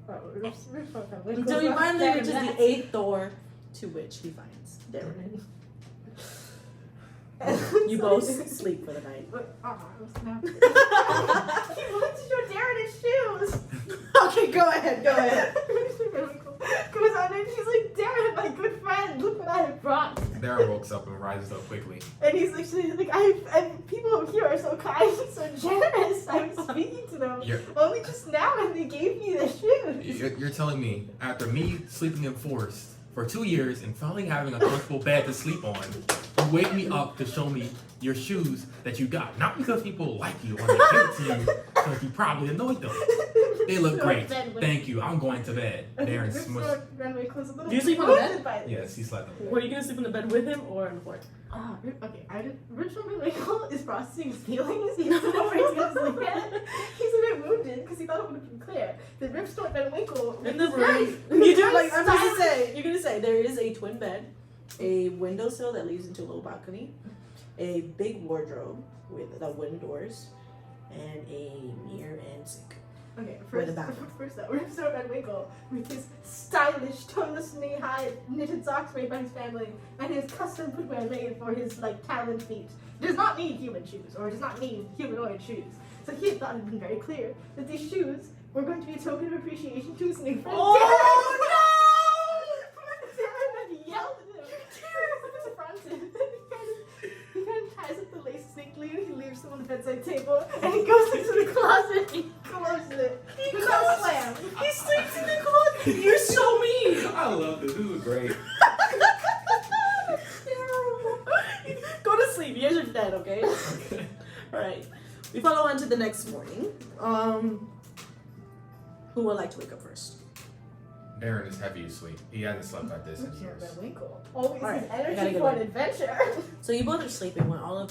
Until he finally reaches the 8th door, to which he finds Darren. You both sleep for the night. I'm snapping. He wants to show Darren his shoes. Okay, go ahead. Goes on and she's like, Darren, my good friend, look what I have brought. Darren wakes up and rises up quickly. And he's like, people over here are so kind, so generous. I was speaking to them only just now, and they gave me the shoes. You're telling me, after me sleeping in forest for 2 years and finally having a comfortable bed to sleep on, you wake me up to show me your shoes that you got. Not because people like you or they give it to you, because you probably annoyed them. They look great. Thank you. I'm going to bed. Darren smushed. Do you sleep on the bed? Yes, he slept on the bed. Were you going to sleep in the bed with him or on the floor? Okay, Richard Michael is processing his feelings. He doesn't know where he's going to sleep at. He's a bit wounded because he thought it would have been clear. The Ripstone Van Winkle in the room. You do like I'm gonna say. You're gonna say there is a twin bed, a windowsill that leads into a little balcony, a big wardrobe with the wooden doors, and a mirror and sink. Okay, first though, Ripstone Van Winkle with his stylish, toneless knee-high knitted socks made by his family and his custom footwear made for his talon feet does not need human shoes or does not need humanoid shoes. So he had thought it had been very clear that these shoes were going to be a token of appreciation to his new friend. Oh Darren had yelled at him. He kind of ties up the lace sneakily and he leaves them on the bedside table and he goes into the closet and he closes it. He sleeps in the closet. You're so mean. I love this. This is great. Go to sleep. Here's your bed, okay? Okay. Alright. We follow on to the next morning. Who would like to wake up first? Darren is heavy asleep. He hasn't slept like this in years. Always All right, his I gotta energy go for an to adventure. So you both are sleeping when all of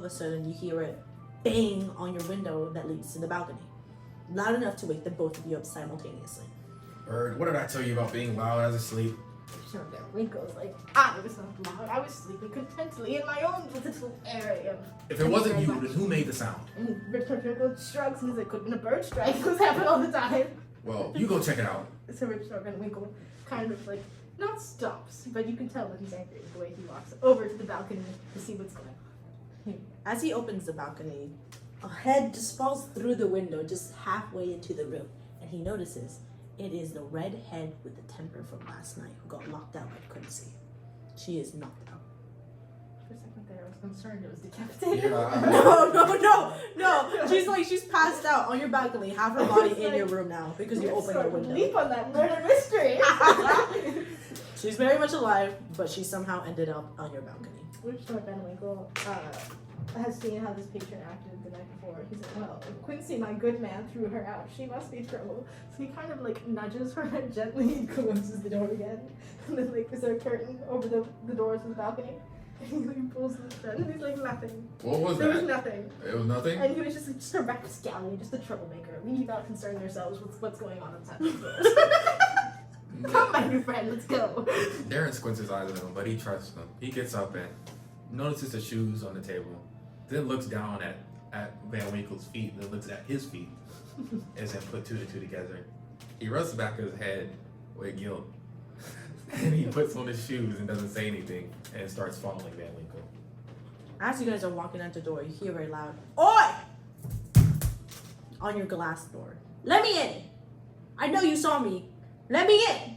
a sudden you hear a bang on your window that leads to the balcony. Loud enough to wake the both of you up simultaneously. Bird, what did I tell you about being loud as asleep? Winkle's like, I was not loud. I was sleeping contentedly in my own little area. If it wasn't you, then who made the sound? And Richard Winkle shrugs and he's like, could have been a bird strike. Those happen all the time. Well, you go check it out. So Richard Van Winkle kind of not stops, but you can tell that he's angry with the way he walks over to the balcony to see what's going on. As he opens the balcony, a head just falls through the window just halfway into the room, and he notices it is the red head with the temper from last night who got locked out by Quincy. She is knocked out. For a second there, I was concerned it was decapitated. No. She's passed out on your balcony, half her body in your room now because you opened the window. Leap on that murder mystery. She's very much alive, but she somehow ended up on your balcony. Richard Van Winkle has seen how this patron acted the night before. He's like, well, if Quincy, my good man, threw her out, she must be trouble. So he kind of nudges her and gently closes the door again. And then there's a curtain over the doors of the balcony. And he pulls the curtain and he's like, nothing. What was There that? was nothing. It was nothing? And he was just a rapscallion, just a troublemaker. We need not concern ourselves with what's going on inside the doors. Come, my new friend, let's go. Darren squints his eyes at him, but he trusts them. He gets up and notices the shoes on the table, then looks down at Van Winkle's feet, then looks at his feet, and then put two and two together. He rubs the back of his head with guilt, and he puts on his shoes and doesn't say anything, and starts following Van Winkle. As you guys are walking out the door, you hear very loud, "Oi!" on your glass door. "Let me in! I know you saw me. Let me in!"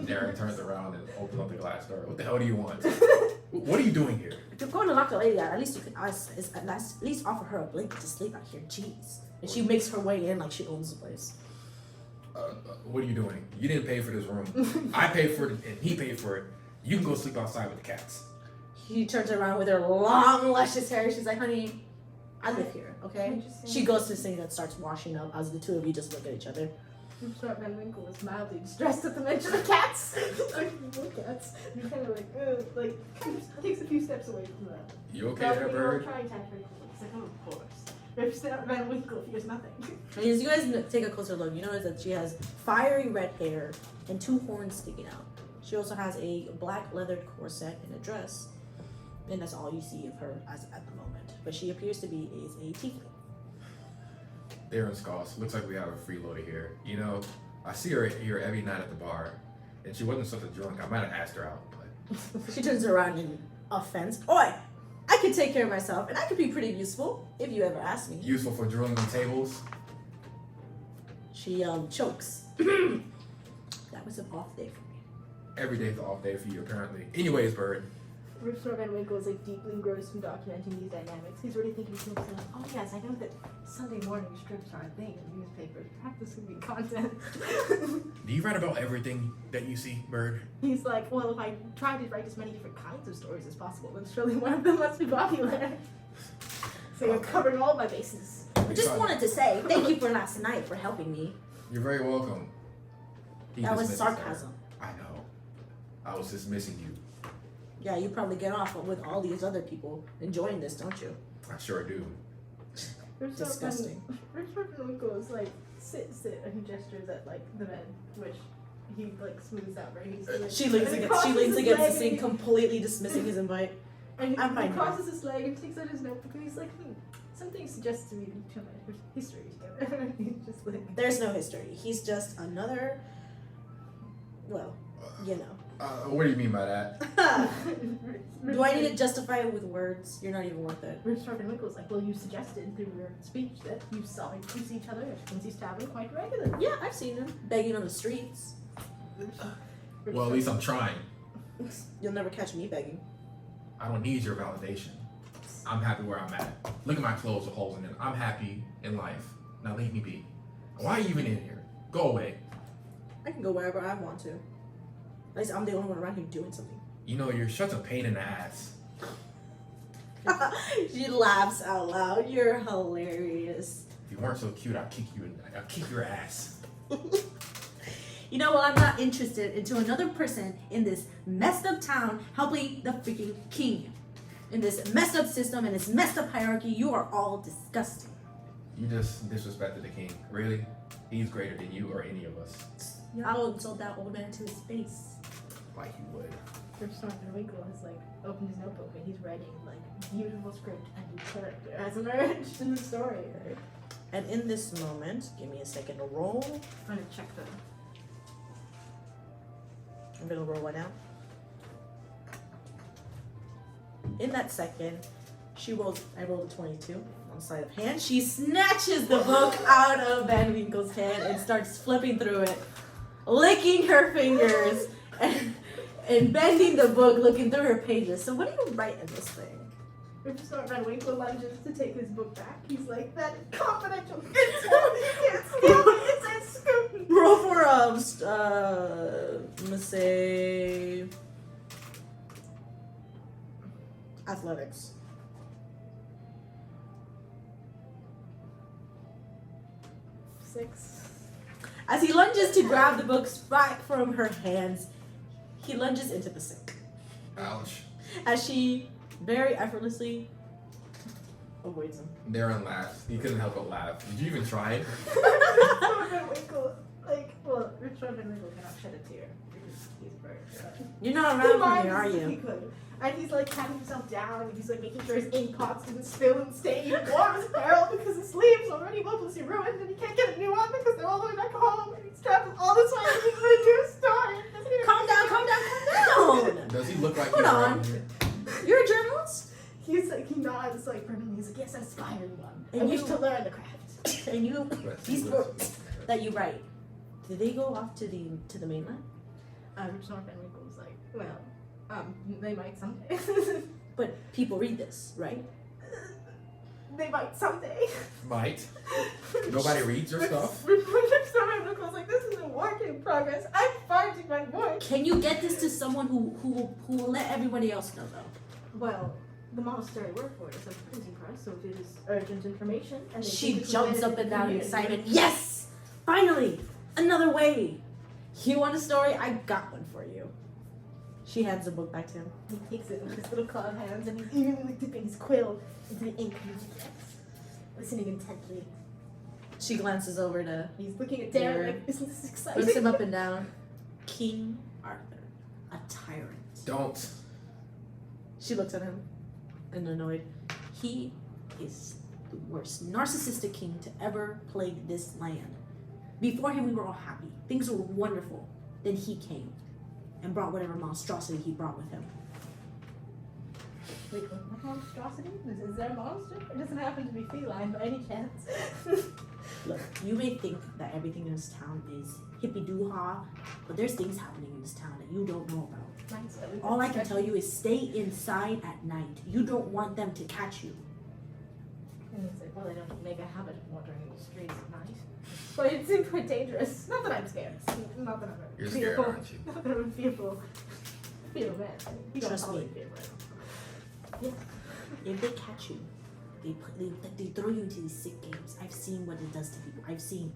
Darren turns around and opens up the glass door. What the hell do you want? What are you doing here? If you're going to lock the lady out, at least you can at least offer her a blanket to sleep out here. Jeez. And she makes her way in like she owns the place. What are you doing? You didn't pay for this room. I paid for it and he paid for it. You can go sleep outside with the cats. She turns around with her long, luscious hair. She's like, "Honey, I live here, okay?" She goes to the sink and starts washing up as the two of you just look at each other. Richard Van Winkle was mildly distressed at the mention of cats. Cats. And he kind of takes a few steps away from that. You okay there, Bird? Trying to act very cool. He's like, oh, of course. Richard Van Winkle fears nothing. And as you guys take a closer look, you notice that she has fiery red hair and two horns sticking out. She also has a black leathered corset and a dress. And that's all you see of her as at the moment. But she appears to be a tiefling. Darren scoffs. Looks like we have a freeloader here. You know, I see her here every night at the bar, and she wasn't such a drunk. I might have asked her out, but She turns around in offense. Oi! I can take care of myself, and I can be pretty useful if you ever ask me. useful for drooling on tables. She chokes. That was an off day for me. Every day's an off day for you, apparently. Anyways, Bird, Rip Van Winkle is like deeply engrossed in documenting these dynamics. He's already thinking to himself, oh yes, I know that Sunday morning strips are a thing in newspapers. Perhaps this would be content. do you write about everything that you see, Bird? He's like, well, if I try to write as many different kinds of stories as possible, then surely one of them must be popular. So you're covering all my bases. I just wanted to say thank you for last night for helping me. You're very welcome. He That was dismisses her. sarcasm. I know. I was dismissing you. Yeah, you probably get off with all these other people enjoying this, don't you? I sure do. Disgusting. Rip Van Winkle is like, sit, and he gestures at like the men, which he like smooths out very easily. She leans against the sink, completely dismissing his invite. And I'm he fine. crosses his leg and takes out his notebook and he's like, something suggests to me that you two have history together. He's just like, There's no history. He's just another, well, you know. What do you mean by that? Do I need to justify it with words? You're not even worth it. Rip Van Winkle's like, well, you suggested through your speech that you saw each other at Quincy's Tavern quite regularly. Yeah, I've seen him begging on the streets. Well, at least I'm trying. You'll never catch me begging. I don't need your validation. I'm happy where I'm at. Look at my clothes with holes in them. I'm happy in life. Now leave me be. Why are you even in here? Go away. I can go wherever I want to. At least I'm the only one around here doing something. You know, you're such a pain in the ass. She laughs out loud. You're hilarious. If you weren't so cute, I'd kick your ass. You know what? I'm not interested into another person in this messed up town helping the freaking king. In this messed up system and this messed up hierarchy, you are all disgusting. You just disrespected the king. Really? He's greater than you or any of us. I'll insult that old man to his face. Like you would. Rip Van Winkle has like opened his notebook and he's writing like beautiful script and new character has emerged in the story. Right? And in this moment, give me a second to roll. I'm gonna check them. I'm gonna roll one out. In that second, I rolled a 22 on sleight of hand. She snatches the book out of Van Winkle's hand and starts flipping through it, licking her fingers and bending the book, looking through her pages. So what do you write in this thing? Rip Van Winkle lunges to take his book back. He's like, that is confidential intel. You can't steal it. It's a scoop. Roll for let's say athletics. 6. As he lunges to grab the books back from her hands, he lunges into the sink. Ouch. As she very effortlessly avoids him. Darren laughed. He couldn't help but laugh. Did you even try it? Van Winkle, Rip Van Winkle cannot shed a tear because he's very You're not He around for minds me, are as if he you? could. And he's like patting himself down and he's like making sure his ink pots didn't spill and stain and warm his apparel because his sleeves already hopelessly ruined and he can't get a new one because they're all the way back home and he's traveled all this way to do a story. Calm down. Does he look like Hold you're on. around here? You're a journalist? He's like, he nods like for him. He's like, yes, an aspiring one. And I wish you- to learn the craft. And you, Let's these see, books that you write, do they go off to the mainland? Rip Van Winkle was like, well, they might someday. But people read this, right? They might someday. Might. Nobody reads your stuff? Rip Van Winkle was like, this is a work in progress. I'm finding my voice. Can you get this to someone who will let everybody else know though? Well, the monastery work for it is a printing press, so it is urgent information. And they She think it's jumps related up to and the down in community. excitement. Yes! Finally! Another way! You want a story? I got one for you. She hands the book back to him. He takes it with his little clawed hands and he's eagerly dipping his quill into the ink he gets, listening intently. She glances over to He's looking at There. Darren like, isn't this exciting? looks him up and down. King Arthur, a tyrant. Don't. She looks at him and annoyed. He is the worst narcissistic king to ever plague this land. Before him, we were all happy. Things were wonderful. Then he came and brought whatever monstrosity he brought with him. Wait, what monstrosity? Is there a monster? It doesn't happen to be feline by any chance. Look, you may think that everything in this town is hippie-doo-ha, but there's things happening in this town that you don't know about. All I can tell you is stay inside at night. You don't want them to catch you. And it's like, well, I don't make a habit of wandering the streets at night. But it seems quite dangerous. Not that I'm scared. Not that I'm You're fearful. scared, aren't you? Not that I'm fearful. Fear man. You don't Trust call me. it fear, right? If they catch you, they throw you into these sick games. I've seen what it does to people.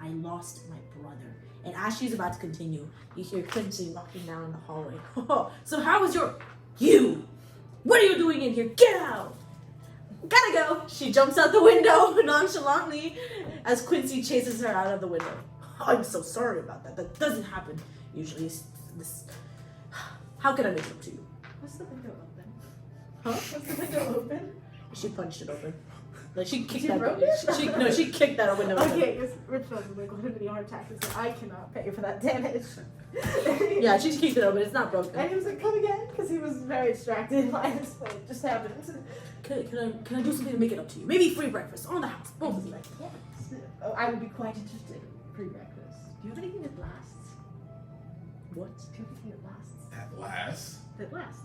I lost my brother. And as she's about to continue, you hear Quincy walking down the hallway. So how was you? What are you doing in here? Get out! Gotta go! She jumps out the window nonchalantly as Quincy chases her out of the window. I'm so sorry about that. That doesn't happen usually. How can I make it up to you? What's the window open? Huh? What's the window open? She punched it open. Like she kicked She that. broke it? She kicked that window. open. Okay, because Rich was like, what if the heart attack? He's like, I cannot pay for that damage. Yeah, she kicked it open. It's not broken. And he was like, come again? Because he was very distracted by this. What just happened. Can I do something to make it up to you? Maybe free breakfast on the house. Both of you. Like, yes. Oh, I would be quite interested in pre-breakfast. Do you have anything that lasts? What? Do you have anything that lasts? At last, That lasts.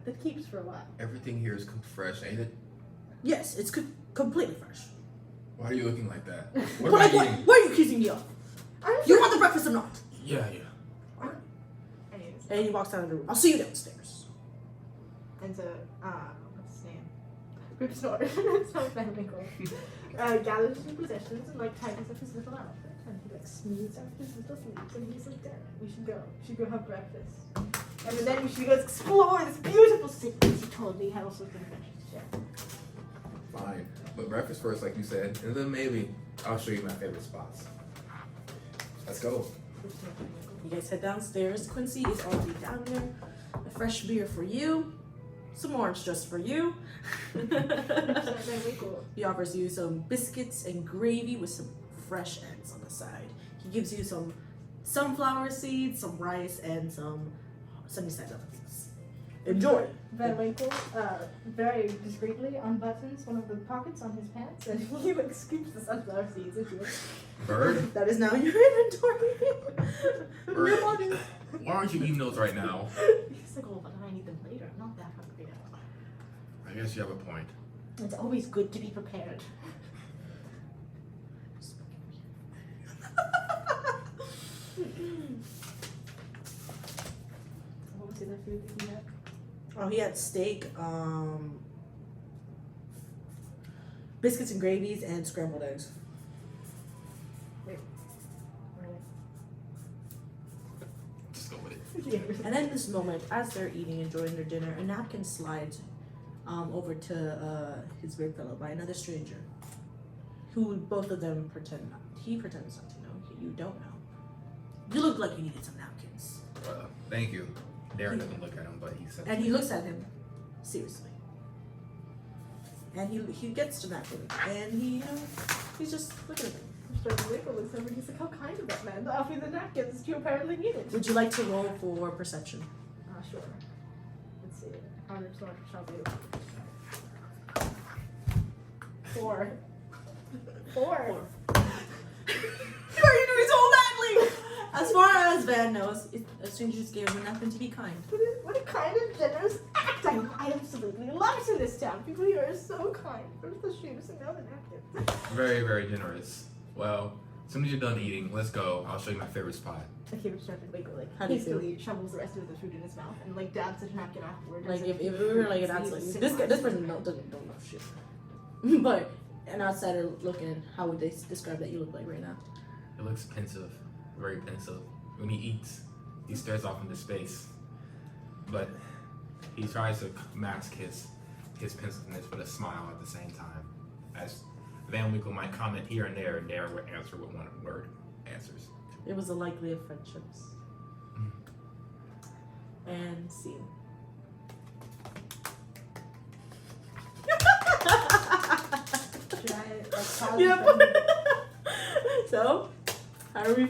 That keeps for a while. everything here is cooked fresh, ain't it? Yes, it's completely fresh. Why are you looking like that? What What, am I eating? what are you accusing me of? I'm You want the breakfast or not? Yeah. Anyways, And he walks out of the room. I'll see you downstairs. and so, what's his name? Rip Snort. Snort Van Winkle. Gathers his possessions and like tightens up his little outfit. And he like smooths out his little sleeves and he's like, Darren, we should go. We should go have breakfast. And then we should go explore this beautiful city. He told me he had all sorts of adventures to share. Fine. But breakfast first, like you said, and then maybe I'll show you my favorite spots. Let's go. Rip Snort Van Winkle. You guys head downstairs. Quincy is already down there. A fresh beer for you. Some orange just for you. Rip Snort Van Winkle. He offers you some biscuits and gravy with some fresh ends on the side. He gives you some sunflower seeds, some rice, and some sunny-side up things. Enjoy. Van Winkle, very discreetly unbuttons one of the pockets on his pants and he like scoops the sunflower seeds into it. Bird? That is now your inventory. Bird. Your money. Why aren't you eating those right now? He's like, oh, but I need them later. I'm not that hungry now. I guess you have a point. It's always good to be prepared. What was the other food that he had? Oh, he had steak, biscuits and gravies, and scrambled eggs. Just go with it. And in this moment, as they're eating, enjoying their dinner, a napkin slides over to his big fellow by another stranger, who both of them pretend he pretends not to know. You don't know. You look like you needed some napkins. Thank you. Darren doesn't look at him, but he said. And he looks at him seriously. And he gets to napkin, and he's just looking at him. Mr. Winkle looks over and he's like, how kind of that man to offer you the napkins you apparently needed. Would you like to roll for perception? Sure. Let's see. How much more shall do? 4. 4. Why are you doing so badly? As far as Van knows, a stranger just gave him nothing to be kind. What a kind and generous act! I absolutely love it in this town. People here are so kind. First the shoes and now the napkins. Very, very generous. Well, as soon as you're done eating, let's go. I'll show you my favorite spot. Okay, we started like How do you feel? hastily shovels the rest of the food in his mouth and like dabs a napkin afterwards. Like if we were like an outsider, this person don't know shit. But an outsider looking, how would they describe that you look like right now? It looks pensive, very pensive. When he eats, he stares off into space. But he tries to mask his pensiveness with a smile at the same time. As Van Winkle might comment here and Darren would answer with one word answers. It was a likely of friendships. And scene. Should I like pause? Yep. So, How are we